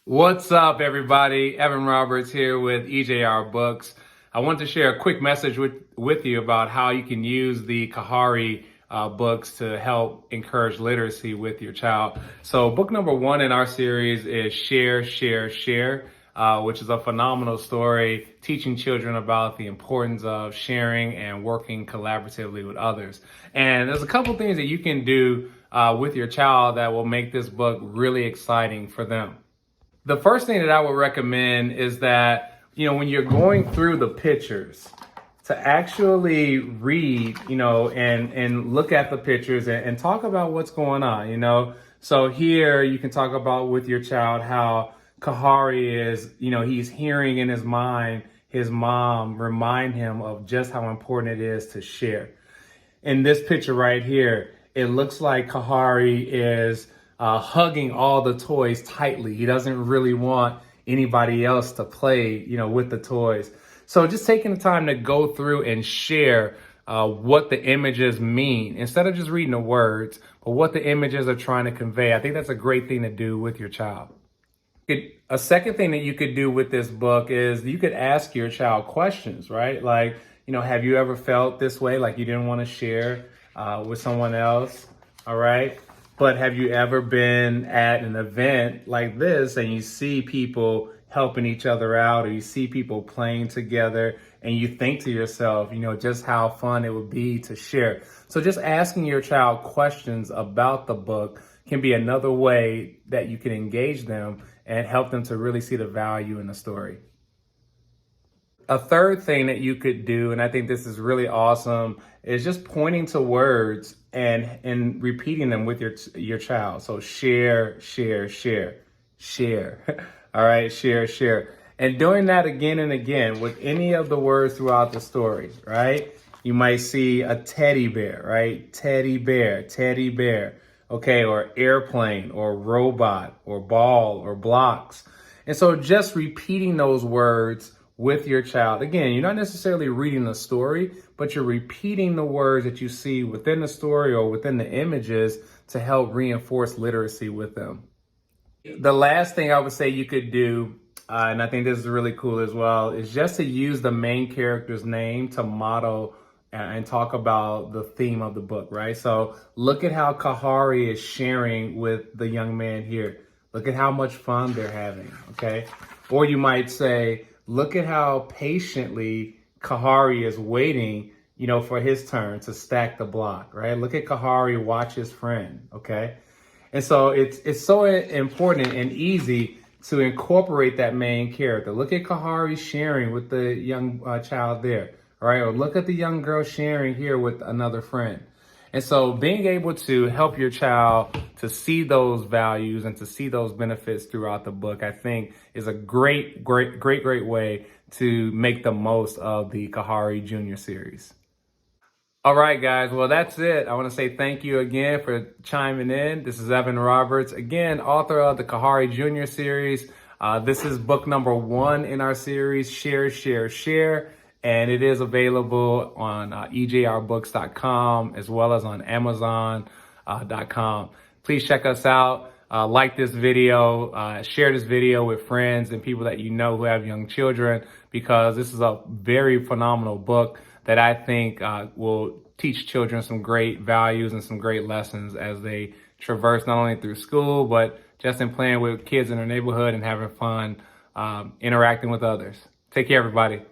What's up, everybody? Evan Roberts here with EJR Books. I want to share a quick message with you about how you can use the Khahari books to help encourage literacy with your child. So book number 1 in our series is Share, Share, Share, which is a phenomenal story teaching children about the importance of sharing and working collaboratively with others. And there's a couple things that you can do with your child that will make this book really exciting for them. The first thing that I would recommend is that, when you're going through the pictures, to actually read, and look at the pictures and talk about what's going on. So here you can talk about with your child how Khahari is, he's hearing in his mind his mom remind him of just how important it is to share. In this picture right here, it looks like Khahari is hugging all the toys tightly. He doesn't really want anybody else to play, with the toys. So just taking the time to go through and share what the images mean, instead of just reading the words, but what the images are trying to convey. I think that's a great thing to do with your child. A second thing that you could do with this book is you could ask your child questions, right? Like, have you ever felt this way? Like you didn't want to share with someone else, all right? But have you ever been at an event like this and you see people helping each other out, or you see people playing together and you think to yourself, just how fun it would be to share. So just asking your child questions about the book can be another way that you can engage them and help them to really see the value in the story. A third thing that you could do, and I think this is really awesome, is just pointing to words and repeating them with your child. So share, share, share, share. All right, share, share. And doing that again and again with any of the words throughout the story, right? You might see a teddy bear, right? Teddy bear, teddy bear. Okay, or airplane, or robot, or ball, or blocks. And so just repeating those words with your child. Again, you're not necessarily reading the story, but you're repeating the words that you see within the story or within the images to help reinforce literacy with them. The last thing I would say you could do, and I think this is really cool as well, is just to use the main character's name to model and talk about the theme of the book, right? So look at how Khahari is sharing with the young man here. Look at how much fun they're having, okay? Or you might say, look at how patiently Khahari is waiting, for his turn to stack the block, right? Look at Khahari watch his friend, okay? And so it's so important and easy to incorporate that main character. Look at Khahari sharing with the young child there, all right? Or look at the young girl sharing here with another friend. And so being able to help your child to see those values and to see those benefits throughout the book, I think is a great way to make the most of the Khahari Jr. series. All right, guys. Well, that's it. I want to say thank you again for chiming in. This is Evan Roberts, again, author of the Khahari Jr. series. This is book number 1 in our series, Share, Share, Share. And it is available on ejrbooks.com as well as on amazon.com. Please check us out. Like this video, share this video with friends and people that you know who have young children, because this is a very phenomenal book that I think will teach children some great values and some great lessons as they traverse not only through school, but just in playing with kids in their neighborhood and having fun interacting with others. Take care, everybody.